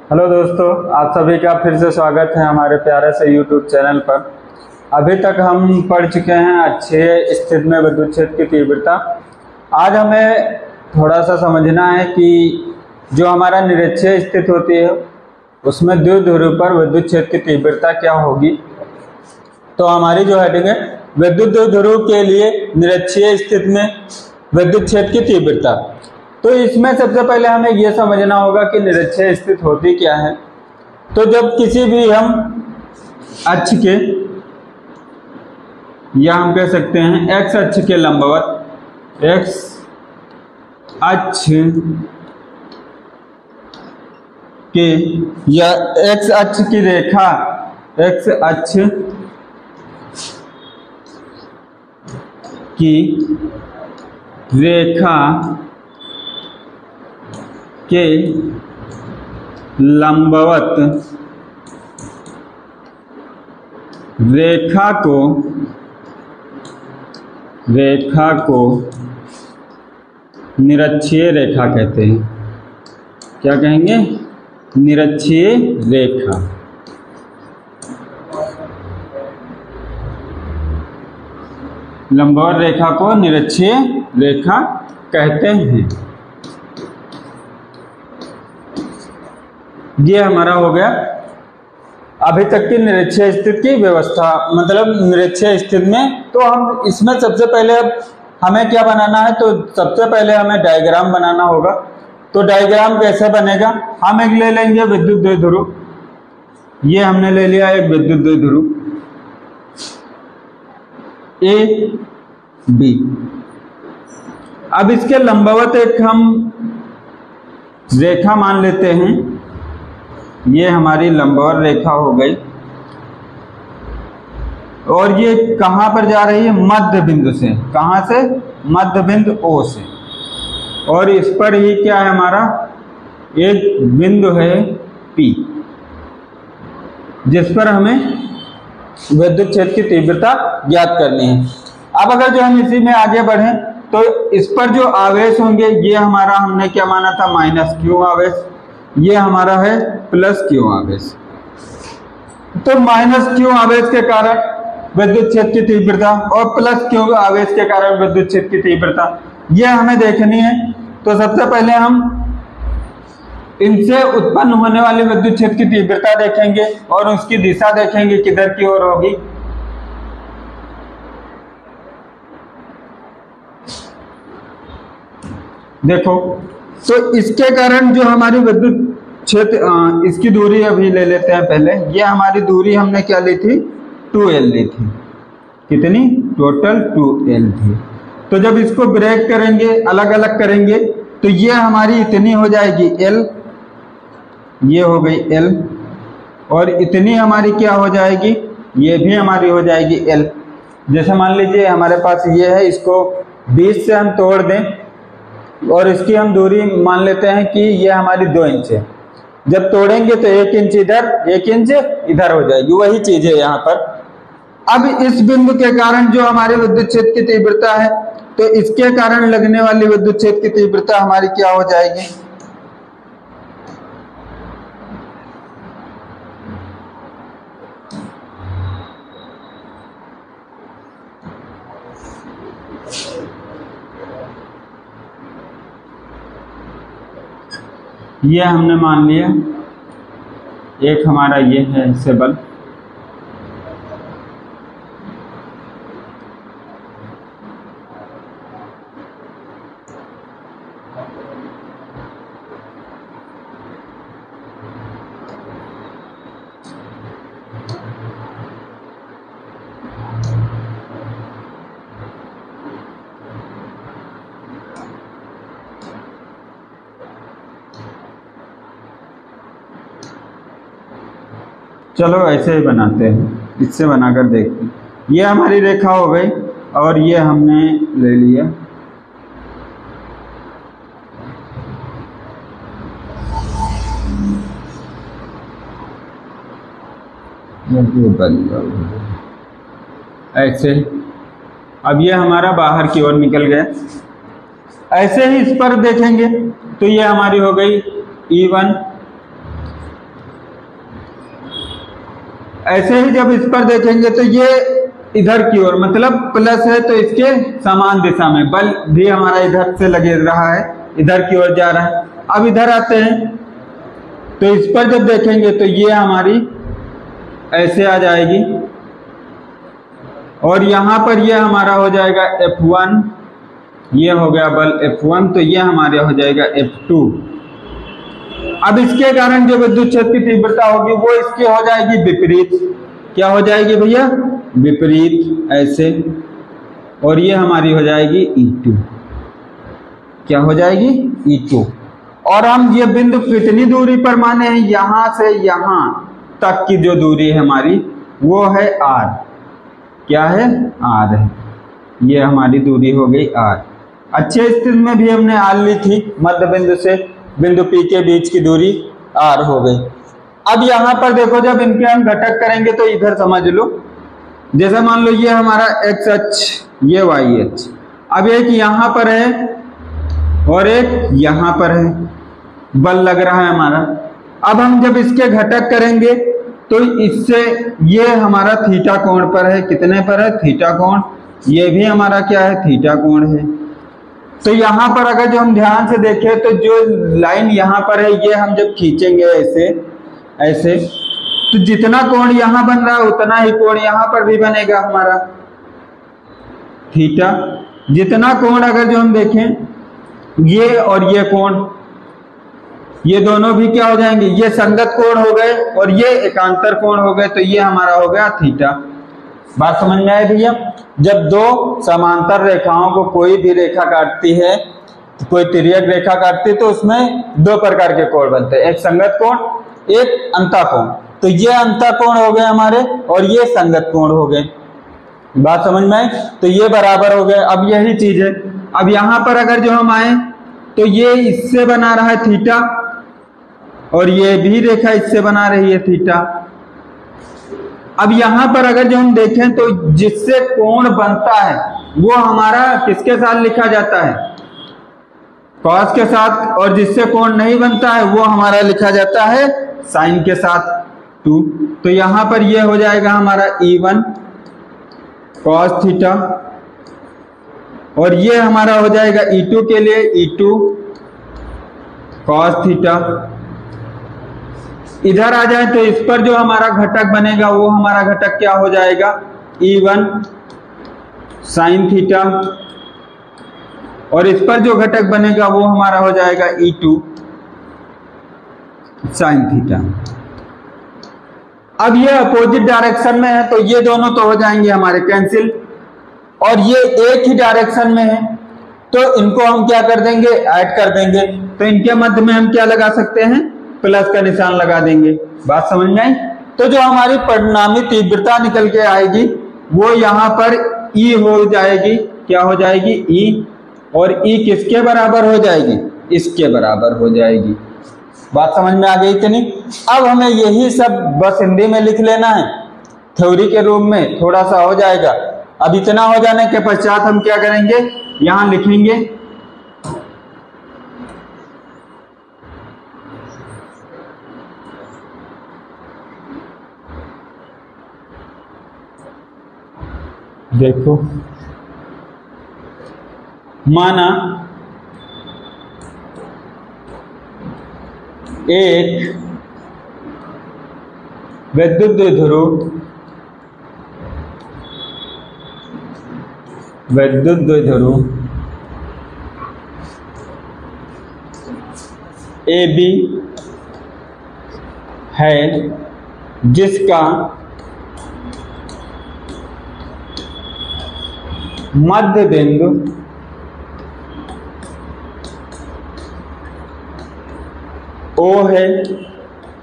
Hello दोस्तों, आप सभी का फिर से स्वागत है हमारे प्यारे से YouTube चैनल पर। अभी तक हम पढ़ चुके हैं अक्षीय स्थिति में विद्युत क्षेत्र की तीव्रता। आज हमें थोड़ा सा समझना है कि जो हमारा निरक्षीय स्थिति होती है उसमें द्विध्रुव पर विद्युत क्षेत्र की तीव्रता क्या होगी। तो हमारी जो हेडिंग है विद्युत द्विध्रुव के लिए निरक्षीय स्थिति में विद्युत क्षेत्र की तीव्रता। तो इसमें सबसे पहले हमें यह समझना होगा कि निरक्षीय स्थिति होती क्या है। तो जब किसी भी हम अक्ष के या हम कह सकते हैं एक्स अक्ष के लंबवत एक्स अक्ष के या एक्स अक्ष की रेखा एक्स अक्ष की रेखा के लंबवत रेखा को निरक्षीय रेखा कहते हैं। क्या कहेंगे? निरक्षीय रेखा। लंबवत रेखा को निरक्षीय रेखा कहते हैं। ये हमारा हो गया अभी तक की निरक्षीय स्थिति की व्यवस्था, मतलब निरक्षीय स्थिति में। तो हम इसमें सबसे पहले अब हमें क्या बनाना है, तो सबसे पहले हमें डायग्राम बनाना होगा। तो डायग्राम कैसे बनेगा? हम एक ले लेंगे विद्युत द्विध्रुव। ये हमने ले लिया एक विद्युत द्विध्रुव ए बी। अब इसके लंबवत एक हम रेखा मान लेते हैं। ये हमारी लंबवत रेखा हो गई और ये कहां पर जा रही है? मध्य बिंदु से। कहां से? मध्य बिंदु O से। और इस पर ही क्या है? हमारा एक बिंदु है P, जिस पर हमें विद्युत क्षेत्र की तीव्रता ज्ञात करनी है। अब अगर जो हम इसी में आगे बढ़ें तो इस पर जो आवेश होंगे ये हमारा हमने क्या माना था? माइनस क्यू आवेश। ये हमारा है प्लस क्यू आवेश। तो माइनस क्यू आवेश के कारण विद्युत क्षेत्र की तीव्रता और प्लस क्यू आवेश के कारण विद्युत क्षेत्र की तीव्रता ये हमें देखनी है। तो सबसे पहले हम इनसे उत्पन्न होने वाली विद्युत क्षेत्र की तीव्रता देखेंगे और उसकी दिशा देखेंगे किधर की ओर होगी। देखो, तो इसके कारण जो हमारी विद्युत क्षेत्र, इसकी दूरी अभी ले लेते हैं पहले। ये हमारी दूरी हमने क्या ली थी? 2L ली थी। कितनी? टोटल 2L थी। तो जब इसको ब्रेक करेंगे, अलग अलग करेंगे, तो ये हमारी इतनी हो जाएगी L, ये हो गई L, और इतनी हमारी क्या हो जाएगी? ये भी हमारी हो जाएगी L। जैसे मान लीजिए हमारे पास ये है, इसको 20 से हम तोड़ दें और इसकी हम दूरी मान लेते हैं कि ये हमारी 2 इंच है। जब तोड़ेंगे तो 1 इंच इधर 1 इंच इधर हो जाएगी। वही चीज है यहाँ पर। अब इस बिंदु के कारण जो हमारी विद्युत क्षेत्र की तीव्रता है, तो इसके कारण लगने वाली विद्युत क्षेत्र की तीव्रता हमारी क्या हो जाएगी? ये हमने मान लिया एक हमारा ये है इससे बल। चलो ऐसे ही बनाते हैं, इससे बनाकर देखते हैं। ये हमारी रेखा हो गई और ये हमने ले लिया ये बन ऐसे। अब ये हमारा बाहर की ओर निकल गया। ऐसे ही इस पर देखेंगे तो ये हमारी हो गई E1 ऐसे ही जब इस पर देखेंगे तो ये इधर की ओर मतलब प्लस है तो इसके समान दिशा में बल भी हमारा इधर से लगे रहा है, इधर की ओर जा रहा है। अब इधर आते हैं तो इस पर जब देखेंगे तो ये हमारी ऐसे आ जाएगी और यहाँ पर ये हमारा हो जाएगा F1, ये हो गया बल F1, तो ये हमारे हो जाएगा F2। अब इसके कारण जो विद्युत क्षेत्र की तीव्रता होगी वो इसकी हो जाएगी विपरीत। क्या हो जाएगी भैया? विपरीत, ऐसे। और ये हमारी हो जाएगी E2। क्या हो जाएगी? E2। और हम ये बिंदु कितनी दूरी पर माने हैं? यहां से यहां तक की जो दूरी है हमारी वो है R। क्या है? R है। ये हमारी दूरी हो गई R। अच्छे स्थिति में भी हमने R ली थी, मध्य बिंदु से बिंदु P के बीच की दूरी R हो गई। अब यहाँ पर देखो जब इनके हम घटक करेंगे तो इधर समझ लो, जैसे मान लो ये हमारा X अक्ष, ये Y अक्ष। अब एक यहाँ पर है और एक यहाँ पर है, बल लग रहा है हमारा। अब हम जब इसके घटक करेंगे तो इससे ये हमारा थीटा कोण पर है। कितने पर है? थीटा कोण। ये भी हमारा क्या है? थीटा कोण है। तो यहाँ पर अगर जो हम ध्यान से देखें तो जो लाइन यहाँ पर है ये हम जब खींचेंगे ऐसे ऐसे तो जितना कोण यहाँ बन रहा है उतना ही कोण यहाँ पर भी बनेगा हमारा थीटा। जितना कोण अगर जो हम देखें ये और ये कोण, ये दोनों भी क्या हो जाएंगे? ये संगत कोण हो गए और ये एकांतर कोण हो गए, तो ये हमारा हो गया थीटा। बात समझ में आए भैया? जब दो समांतर रेखाओं को कोई भी रेखा काटती है, तो कोई तिर्यक रेखा काटती है तो उसमें दो प्रकार के कोण बनते हैं, एक संगत कोण, एक अंतःकोण। तो ये अंतःकोण हो गए हमारे और ये संगत कोण हो गए। बात समझ में आई? तो ये बराबर हो गए। अब यही चीज है, अब यहां पर अगर जो हम आए तो ये इससे बना रहा है थीटा और ये भी रेखा इससे बना रही है थीटा। अब यहां पर अगर जो हम देखें तो जिससे कोण बनता है वो हमारा किसके साथ लिखा जाता है? कॉस के साथ। और जिससे कोण नहीं बनता है वो हमारा लिखा जाता है साइन के साथ, 2। तो यहां पर ये हो जाएगा हमारा E1 कॉस थीटा और ये हमारा हो जाएगा E2 के लिए E2 कॉस थीटा। इधर आ जाए तो इस पर जो हमारा घटक बनेगा वो हमारा घटक क्या हो जाएगा? E1 साइन थीटा और इस पर जो घटक बनेगा वो हमारा हो जाएगा E2 साइन थीटा। अब ये अपोजिट डायरेक्शन में है तो ये दोनों तो हो जाएंगे हमारे कैंसिल, और ये एक ही डायरेक्शन में है तो इनको हम क्या कर देंगे? ऐड कर देंगे। तो इनके मध्य में हम क्या लगा सकते हैं? प्लस का निशान लगा देंगे। बात समझ में आई? तो जो हमारी परिणामी तीव्रता निकल के आएगी वो यहाँ पर E हो जाएगी। क्या हो जाएगी? E। और E किसके बराबर हो जाएगी? इसके बराबर हो जाएगी। बात समझ में आ गई इतनी? अब हमें यही सब बस हिंदी में लिख लेना है, थ्योरी के रूप में थोड़ा सा हो जाएगा। अब इतना हो जाने के पश्चात हम क्या करेंगे? यहां लिखेंगे देखो, माना एक विद्युत द्विध्रुव AB है जिसका मध्य बिंदु O है,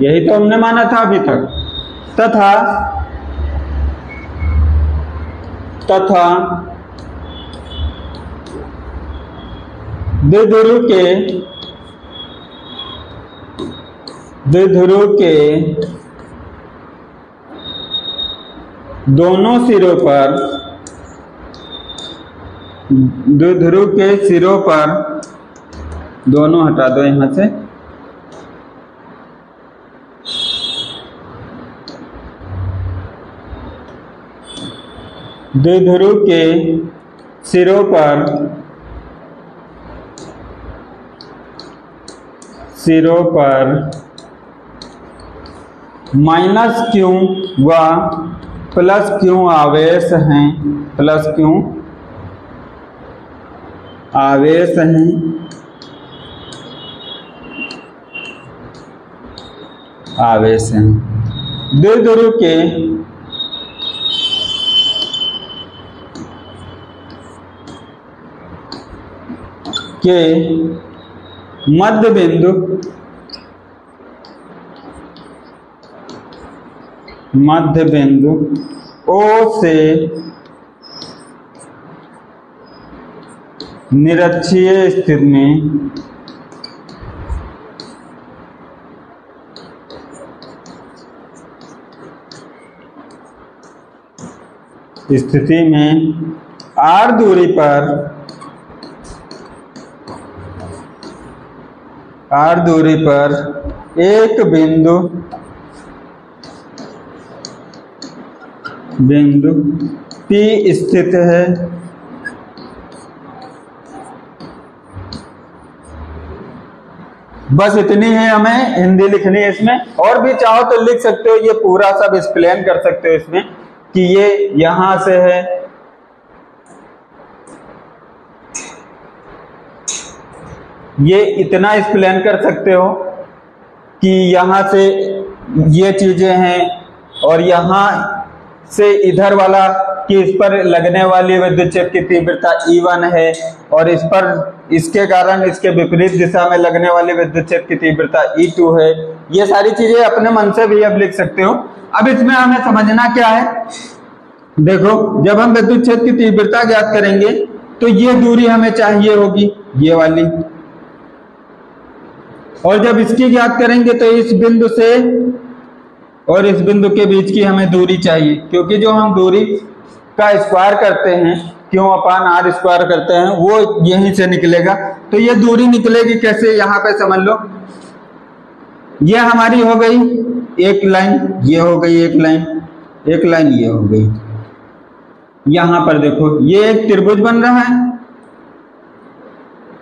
यही तो हमने माना था अभी तक, तथा द्विध्रुव के दोनों सिरों पर, द्विध्रुव के सिरों पर, दोनों हटा दो यहां से, द्विध्रुव के सिरों पर माइनस Q व प्लस Q आवेश हैं, द्विध्रुव के मध्य बिंदु O से निरक्षीय स्थिति में r दूरी पर एक बिंदु P स्थित है, बस इतनी है हमें हिंदी लिखनी है इसमें। और भी चाहो तो लिख सकते हो, ये पूरा सब एक्सप्लेन कर सकते हो इसमें कि ये यहां से है, ये इतना एक्सप्लेन कर सकते हो कि यहां से ये चीजें हैं, और यहां से इधर वाला कि इस पर लगने वाली विद्युत क्षेत्र की तीव्रता E1 है, और इस पर इसके कारण इसके विपरीत दिशा में लगने वाली विद्युत क्षेत्र की तीव्रता E2 है। ये सारी चीजें अपने मन से भी अब लिख सकते हो। अब इसमें हमें समझना क्या है, देखो जब हम विद्युत क्षेत्र की तीव्रता ज्ञात करेंगे तो ये दूरी हमें चाहिए होगी, ये वाली, और जब इसकी ज्ञात करेंगे तो इस बिंदु से और इस बिंदु के बीच की हमें दूरी चाहिए, क्योंकि जो हम दूरी का स्क्वायर करते हैं, Q/R स्क्वायर करते हैं, वो यहीं से निकलेगा। तो ये दूरी निकलेगी कैसे, यहाँ पे समझ लो, ये हमारी हो गई एक लाइन, ये हो गई एक लाइन, ये हो गई। यहां पर देखो ये एक त्रिभुज बन रहा है,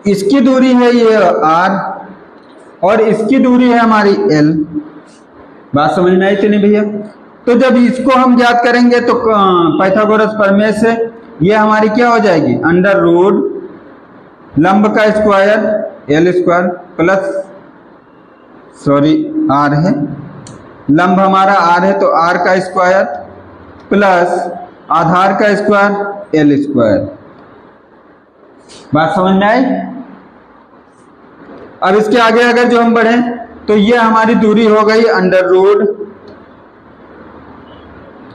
इसकी दूरी है ये R और इसकी दूरी है हमारी L। बात समझ में आई थी नहीं भैया? तो जब इसको हम ज्ञात करेंगे तो पाइथागोरस प्रमेय से ये हमारी क्या हो जाएगी, अंडर रूट लंब का square L square plus, sorry R है, लंब हमारा R है तो R का स्क्वायर प्लस आधार का स्क्वायर L स्क्वायर। बात समझ में आई? अब इसके आगे अगर जो हम बढ़े तो ये हमारी दूरी हो गई under root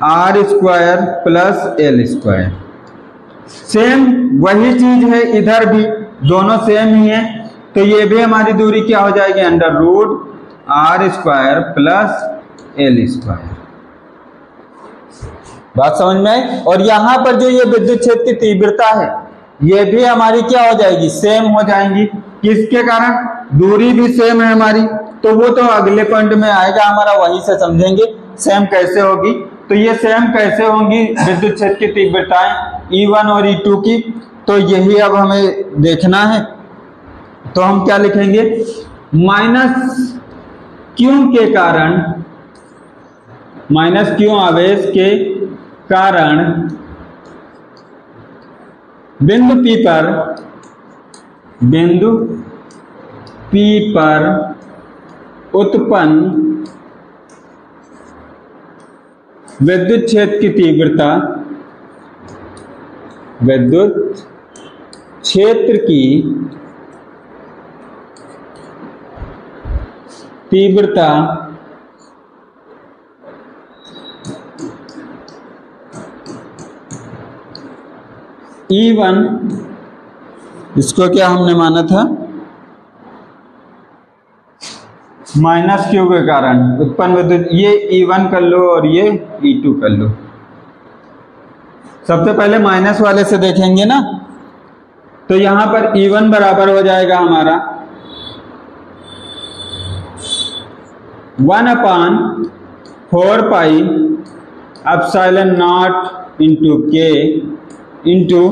R square plus L square. Same वही चीज है इधर भी, दोनों सेम ही है, तो ये भी हमारी दूरी क्या हो जाएगी, under root R square plus L square. बात समझ में आई? और यहां पर जो ये विद्युत क्षेत्र की तीव्रता है ये भी हमारी क्या हो जाएगी, सेम हो जाएंगी। किसके कारण, दूरी भी सेम है हमारी, तो वो तो अगले पॉइंट में आएगा हमारा, वहीं से समझेंगे सेम कैसे होगी। तो ये सेम कैसे होंगी विद्युत क्षेत्र की तीव्रताएं E1 और E2 की, तो यही अब हमें देखना है। तो हम क्या लिखेंगे, माइनस Q के कारण, माइनस Q आवेश के कारण बिंदु P पर उत्पन्न विद्युत क्षेत्र की तीव्रता, विद्युत क्षेत्र की तीव्रता E1, इसको क्या हमने माना था, माइनस Q के कारण उत्पन्न विद्युत, ये E1 कर लो और ये E2 कर लो। सबसे पहले माइनस वाले से देखेंगे ना, तो यहां पर E1 बराबर हो जाएगा हमारा 1/4 pi epsilon naught into k into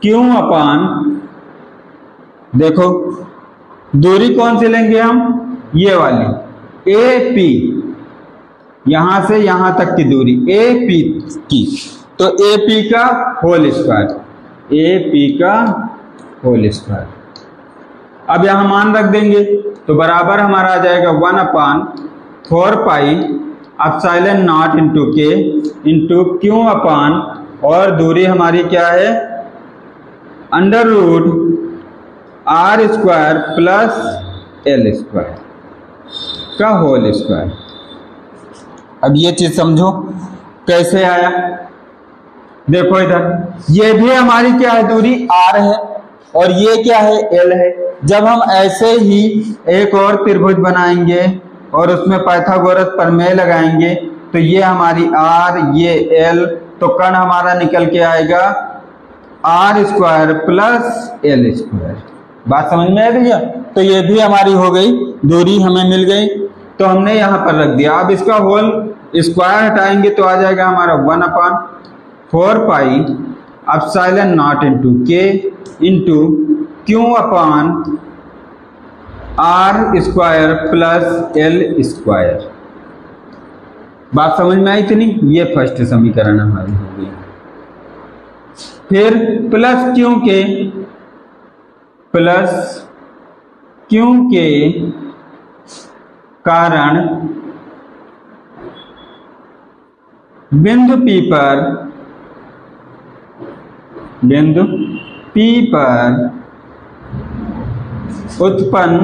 q अपान, देखो दूरी कौन सी लेंगे हम, ये वाली ए पी, यहां से यहां तक की दूरी ए पी की, तो ए पी का होल स्क्वायर, ए पी का होल स्क्वायर। अब यहां मान रख देंगे तो बराबर हमारा आ जाएगा 1/4 pi epsilon naught into k into q upon, और दूरी हमारी क्या है, under root r square plus l square का होल स्क्वायर। अब ये चीज समझो कैसे आया, देखो इधर ये भी हमारी क्या है, दूरी आर है और ये क्या है, एल है। जब हम ऐसे ही एक और त्रिभुज बनाएंगे और उसमें पाइथागोरस प्रमेय लगाएंगे तो ये हमारी आर, ये एल, तो कर्ण हमारा निकल के आएगा r square plus l square. बात समझ में आ गई है? तो ये भी हमारी हो गई, दूरी हमें मिल गई, तो हमने यहाँ पर रख दिया। अब इसका होल स्क्वायर हटाएंगे तो आ जाएगा हमारा 1/4 pi epsilon naught into k into q upon r square plus l square. बात समझ में आई इतनी? ये फर्स्ट समीकरण हमारी हो गई। फिर प्लस क्यू के कारण बिंदु P पर उत्पन्न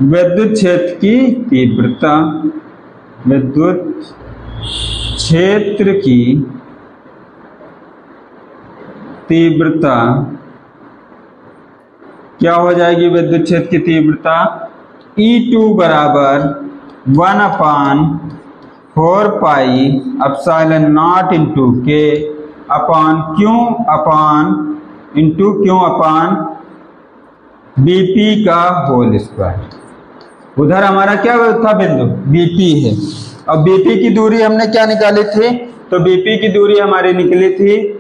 विद्युत क्षेत्र की तीव्रता, विद्युत क्षेत्र की तीव्रता क्या हो जाएगी, विद्युत क्षेत्र की तीव्रता E2 बराबर 1/4 पाई एप्सिलॉन नॉट इंटू के अपान क्यू अपान बीपी का होल स्क्वायर। उधर हमारा क्या था, बिंदु बीपी है, और बीपी की दूरी हमने क्या निकाली थी, तो बीपी की दूरी हमारी निकली थी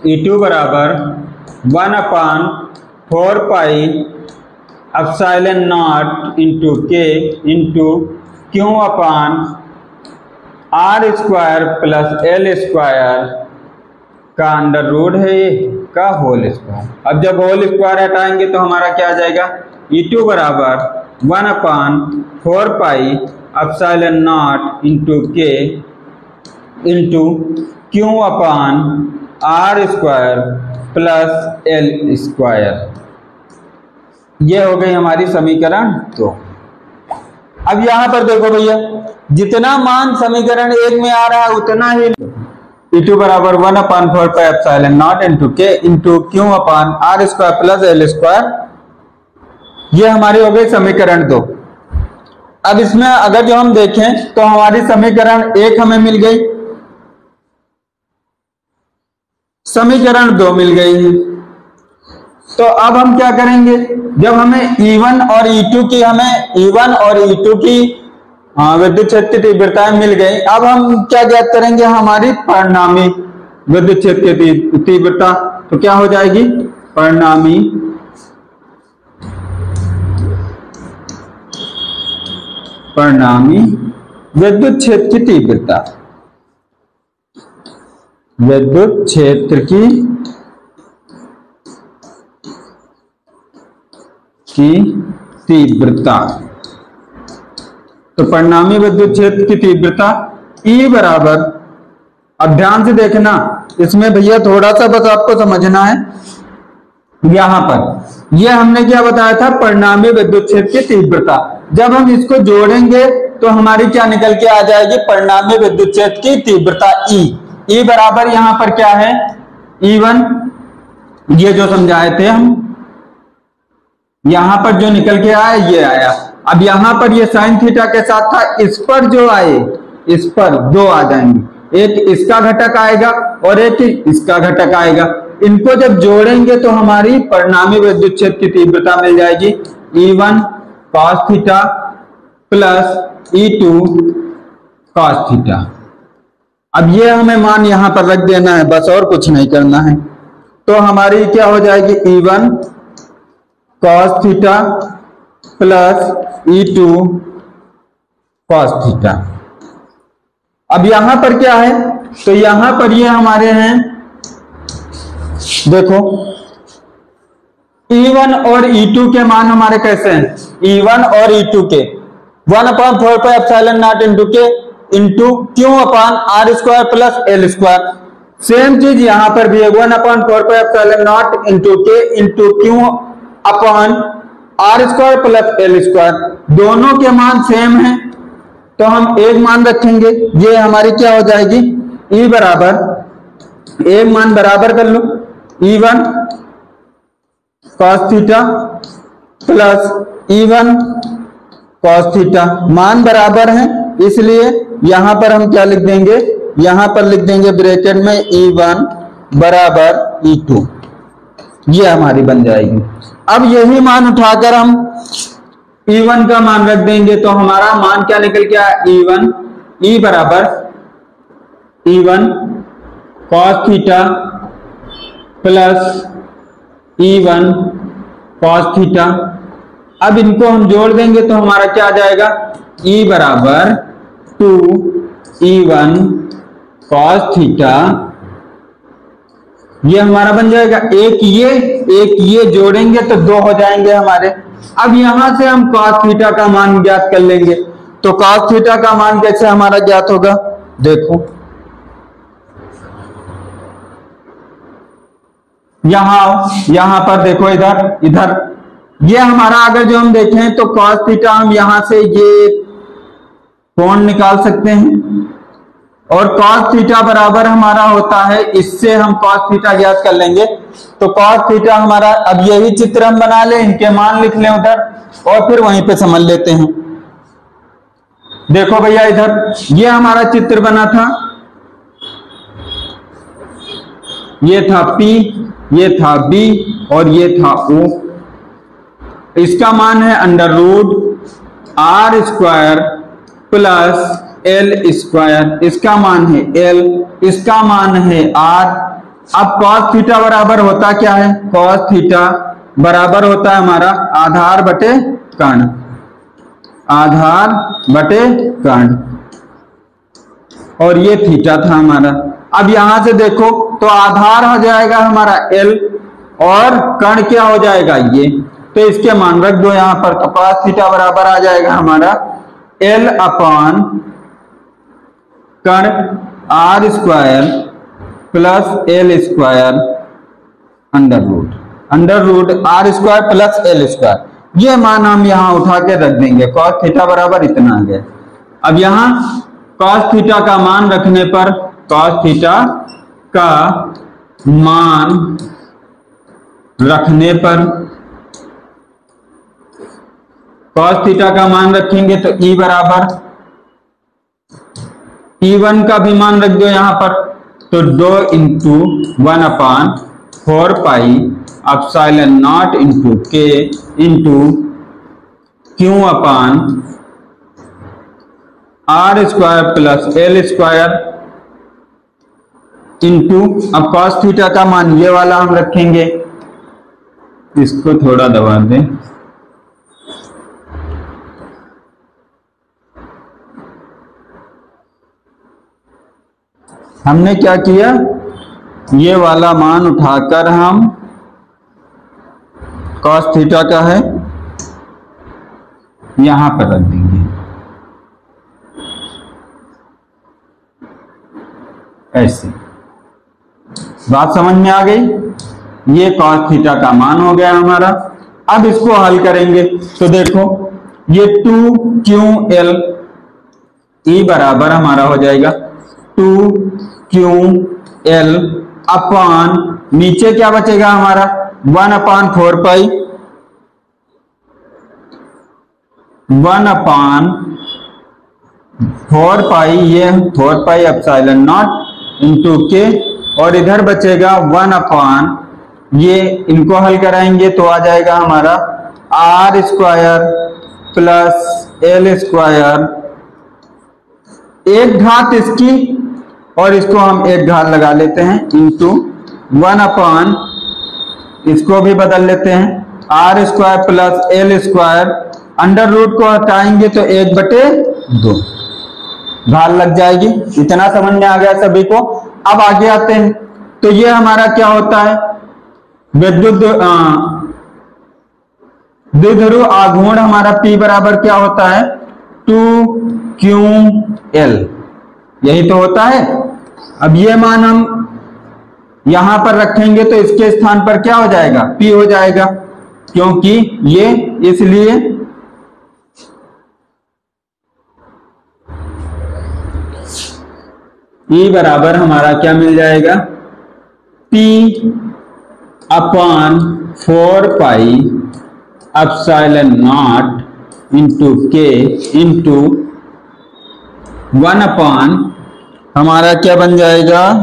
E2 बराबर 1/4 pi epsilon naught into k into q upon r square plus l square का अंडर रूट है ये का होल स्क्वायर। अब जब होल स्क्वायर हटाएंगे तो हमारा क्या आ जाएगा, E2 बराबर 1/4 pi epsilon naught into k into q upon r square plus l square. ये हो गई हमारी समीकरण 2। अब यहां पर देखो भैया, जितना मान समीकरण 1 में आ रहा है उतना ही E2 बराबर 1/4 pi epsilon naught into k into q upon r square plus l square, ये हमारी हो गई समीकरण 2। अब इसमें अगर जो हम देखें तो हमारी समीकरण 1 हमें मिल गई, समीकरण 2 मिल गई है। तो अब हम क्या करेंगे, जब हमें E1 और E2 की विद्युत क्षेत्र की तीव्रताएं मिल गई, अब हम क्या ज्ञात करेंगे, हमारी परिणामी विद्युत क्षेत्र की तीव्रता। तो क्या हो जाएगी, परिणामी विद्युत क्षेत्र की तीव्रता, विद्युत क्षेत्र की तीव्रता। तो परिणामी विद्युत क्षेत्र की तीव्रता E बराबर, अब ध्यान से देखना इसमें भैया, थोड़ा सा बस आपको समझना है। यहां पर यह हमने क्या बताया था, परिणामी विद्युत क्षेत्र की तीव्रता। जब हम इसको जोड़ेंगे तो हमारी क्या निकल के आ जाएगी, परिणामी विद्युत क्षेत्र की तीव्रता E बराबर यहां पर क्या है, E1, ये जो समझाए थे हम, यहां पर जो निकल के आया ये आया। अब यहां पर ये साइन थीटा के साथ था, इस पर जो आए, इस पर दो आ जाएंगे, एक इसका घटक आएगा और एक इसका घटक आएगा। इनको जब जोड़ेंगे तो हमारी परिणामी विद्युत क्षेत्र की तीव्रता मिल जाएगी E1 cos theta plus E2 cos theta. अब ये हमें मान यहां पर रख देना है, बस और कुछ नहीं करना है। तो हमारी क्या हो जाएगी E1 cos theta plus E2 cos theta. अब यहां पर क्या है, तो यहां पर ये हमारे हैं, देखो E1 और E2 के मान हमारे कैसे हैं, E1 और E2 के 1/4πε0 into k into q upon r square plus l square. Same चीज यहां पर भी है, 1/4πε0 into k into q upon r square plus l square. दोनों के मान सेम है तो हम एक मान रखेंगे, ये हमारी क्या हो जाएगी E बराबर, एक मान बराबर कर लो E1 cos theta plus E1 cos theta, मान बराबर है इसलिए यहां पर हम क्या लिख देंगे, यहां पर लिख देंगे ब्रैकेट में E1 बराबर E2, ये हमारी बन जाएगी। अब यही मान उठाकर हम E1 का मान रख देंगे तो हमारा मान क्या निकल के आया E1, E बराबर E1 cos theta plus E1 cos theta. अब इनको हम जोड़ देंगे तो हमारा क्या आ जाएगा E बराबर 2E1 cos थीटा, ये हमारा बन जाएगा। एक ये जोड़ेंगे तो दो हो जाएंगे हमारे। अब यहां से हम cos थीटा का मान ज्ञात कर लेंगे, तो cos थीटा का मान कैसे हमारा ज्ञात होगा, देखो यहां पर देखो, इधर ये हमारा अगर जो हम देखें तो cos थीटा हम यहां से ये कोण निकाल सकते हैं और cos थीटा बराबर हमारा होता है, इससे हम cos थीटा ज्ञात कर लेंगे। तो cos थीटा हमारा, अब यही चित्र हम बना लें, इनके मान लिख लें उधर और फिर वहीं पे समझ लेते हैं। देखो भैया इधर ये हमारा चित्र बना था, ये था P, ये था B और ये था O। इसका मान है √r square plus l square, इसका मान है L, इसका मान है R। अब cos थीटा बराबर होता क्या है, cos थीटा बराबर होता है हमारा आधार बटे कर्ण, आधार बटे कर्ण, और ये थीटा था हमारा। अब यहां से देखो तो आधार हो जाएगा हमारा L और कर्ण क्या हो जाएगा ये, तो इसके मान रख दो यहां पर, तो cos थीटा बराबर आ जाएगा हमारा L अपान कर्ण r square plus l square under root r square plus l square. ये मान हम यहां उठा के रख देंगे, cos थीटा बराबर इतना आ गया। अब यहां cos थीटा का मान रखने पर, cos थीटा का मान रखने पर, cos थीटा का मान रखेंगे तो E बराबर E1 का भी मान रख दो यहां पर, तो 2 into 1/4πε0 into k into q अपान r square plus l square into, अब cos थीटा का मान ये वाला हम रखेंगे, इसको थोड़ा दबा दें, हमने क्या किया, ये वाला मान उठाकर हम cos थीटा का है यहां पर रख देंगे, ऐसे। बात समझ में आ गई, ये cos थीटा का मान हो गया हमारा। अब इसको हल करेंगे तो देखो ये 2QL E बराबर हमारा हो जाएगा 2QL अपान, नीचे क्या बचेगा हमारा 1/4π, ये 4πε0 इंटू के, और इधर बचेगा 1/, ये इनको हल कराएंगे तो आ जाएगा हमारा r square plus l square, एक घात इसकी और इसको हम एक घात लगा लेते हैं इंटू 1/, इसको भी बदल लेते हैं, r square plus l square, under root को हटाएंगे तो 1/2 घात लग जाएगी। इतना समझ में आ गया सभी को। अब आगे आते हैं, तो ये हमारा क्या होता है, विद्युत द्विध्रुव आघूर्ण हमारा P बराबर क्या होता है, 2qL, यही तो होता है। अब ये मान हम यहां पर रखेंगे तो इसके स्थान पर क्या हो जाएगा, P हो जाएगा, क्योंकि ये इसलिए E बराबर हमारा क्या मिल जाएगा, P/4πε0 इंटू K इंटू 1/, हमारा क्या बन जाएगा,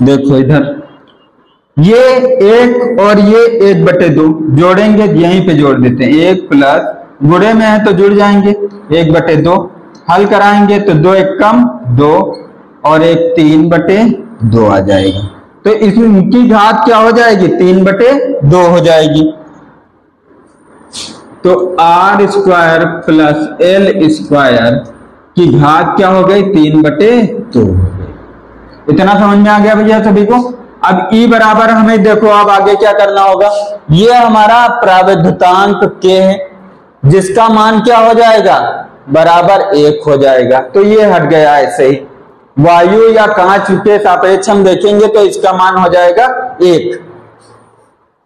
देखो इधर ये 1 और ये 1/2 जोड़ेंगे, यहीं पे जोड़ देते हैं, 1 प्लस गुणे में है तो जुड़ जाएंगे, 1/2 हल कराएंगे तो 2 1 कम 2 और 1 3/2 आ जाएगा। तो इनकी घात क्या हो जाएगी, 3/2 हो जाएगी। तो r square plus l square की घात क्या हो गई, 3/2 हो गई। इतना समझ में आ गया भैया सभी को। अब E बराबर हमें देखो अब आगे क्या करना होगा, ये हमारा प्रावधातांक K है जिसका मान क्या हो जाएगा, बराबर 1 हो जाएगा। तो ये हट गया ऐसे ही, वायु या कांच के सापेक्ष हम देखेंगे तो इसका मान हो जाएगा 1।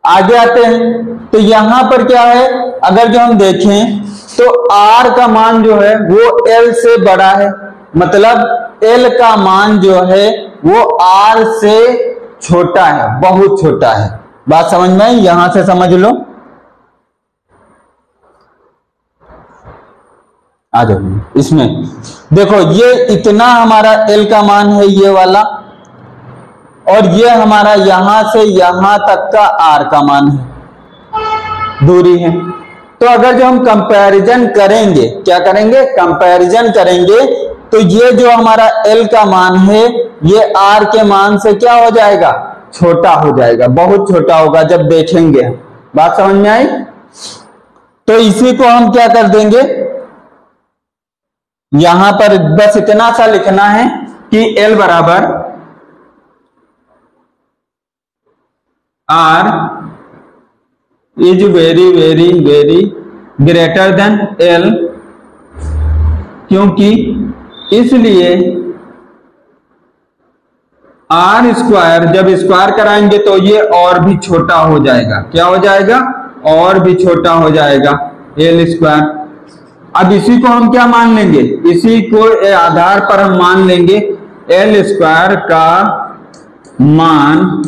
आगे आते हैं, तो यहां पर क्या है, अगर जो हम देखें तो R का मान जो है वो L से बड़ा है, मतलब L का मान जो है वो R से छोटा है, बहुत छोटा है। बात समझ में आई, यहां से समझ लो। आ जाओ इसमें देखो, ये इतना हमारा L का मान है ये वाला, और ये हमारा यहां से यहां तक का R का मान है, दूरी है। तो अगर जो हम कंपैरिजन करेंगे, क्या करेंगे, कंपैरिजन करेंगे, तो ये जो हमारा L का मान है ये R के मान से क्या हो जाएगा, छोटा हो जाएगा, बहुत छोटा होगा जब देखेंगे। बात समझ में आई। तो इसी को हम क्या कर देंगे, यहां पर बस इतना सा लिखना है कि L बराबर R is very very very greater than L, क्योंकि इसलिए R स्क्वायर जब स्क्वायर कराएंगे तो ये और भी छोटा हो जाएगा, क्या हो जाएगा, और भी छोटा हो जाएगा L स्क्वायर। अब इसी को हम क्या मान लेंगे, इसी को आधार पर हम मान लेंगे L स्क्वायर का मान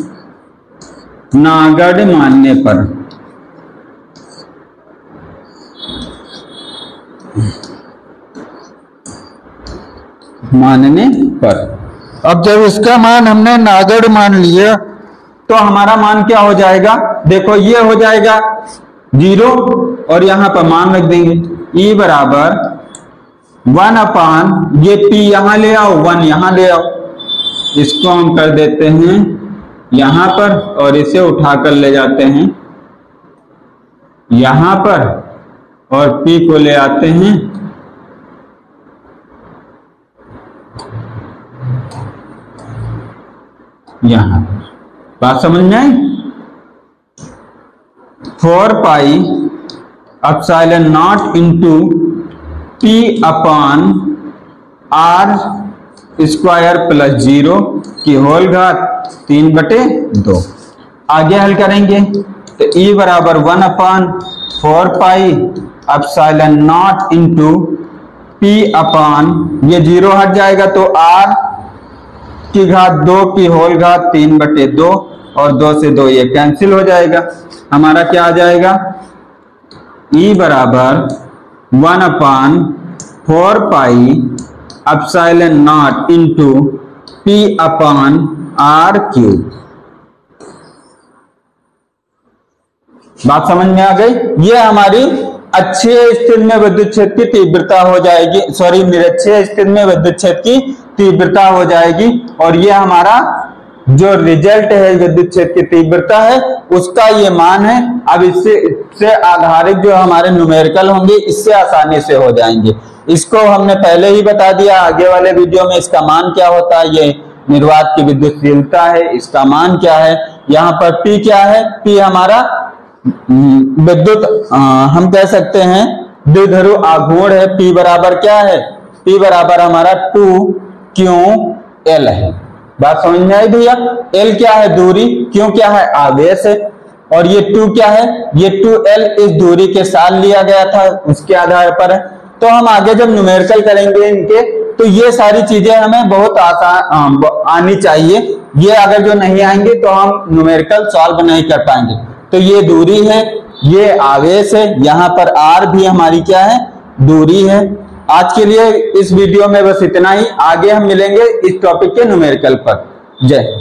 नागड़ मानने पर, अब जब इसका मान हमने नागड़ मान लिया तो हमारा मान क्या हो जाएगा, देखो ये हो जाएगा 0 और यहां पर मान रख देंगे, E बराबर 1/, ये P यहां ले आओ, 1 यहां ले आओ, इसको हम कर देते हैं यहां पर और इसे उठाकर ले जाते हैं यहां पर और P को ले आते हैं यहां। बात समझ में आई। 4πε0 इंटू P/R स्क्वायर प्लस 0 की होल घात 3/2। आगे हल करेंगे तो E बराबर 1/4πε0 इंटू P/, ये 0 हट जाएगा तो R की घात 2 की होल घात 3/2 और 2 से 2 ये कैंसिल हो जाएगा। हमारा क्या आ जाएगा, E बराबर 1/4πε0 इंटू P/R³। बात समझ में आ गई। ये हमारी अक्षीय स्थिति में विद्युत क्षेत्र की तीव्रता हो जाएगी, सॉरी निरक्षीय स्थिति में विद्युत क्षेत्र की तीव्रता हो जाएगी। और ये हमारा जो रिजल्ट है विद्युत क्षेत्र की तीव्रता है उसका ये मान है। अब इससे आधारित जो हमारे न्यूमेरिकल होंगे इससे आसानी से हो जाएंगे। इसको हमने पहले ही बता दिया, आगे वाले वीडियो में इसका मान क्या होता है, ये निर्वात की विद्युतशीलता है, इसका मान क्या है। यहाँ पर P क्या है, P हमारा विद्युत हम कह सकते हैं द्विध्रुव आघूर्ण है। P बराबर क्या है, P बराबर हमारा 2qL है। बात समझ में आई भैया। L क्या है, दूरी, Q क्या है, आवेश है, और ये 2 क्या है, ये 2L इस दूरी के साथ लिया गया था उसके आधार पर है। तो हम आगे जब न्यूमेरिकल करेंगे इनके तो ये सारी चीजें हमें बहुत आसान आनी चाहिए। ये अगर जो नहीं आएंगे तो हम न्यूमेरिकल सॉल्व नहीं कर पाएंगे। तो ये दूरी है, ये आवेश है, यहाँ पर R भी हमारी क्या है, दूरी है। आज के लिए इस वीडियो में बस इतना ही, आगे हम मिलेंगे इस टॉपिक के न्यूमेरिकल पर। जय।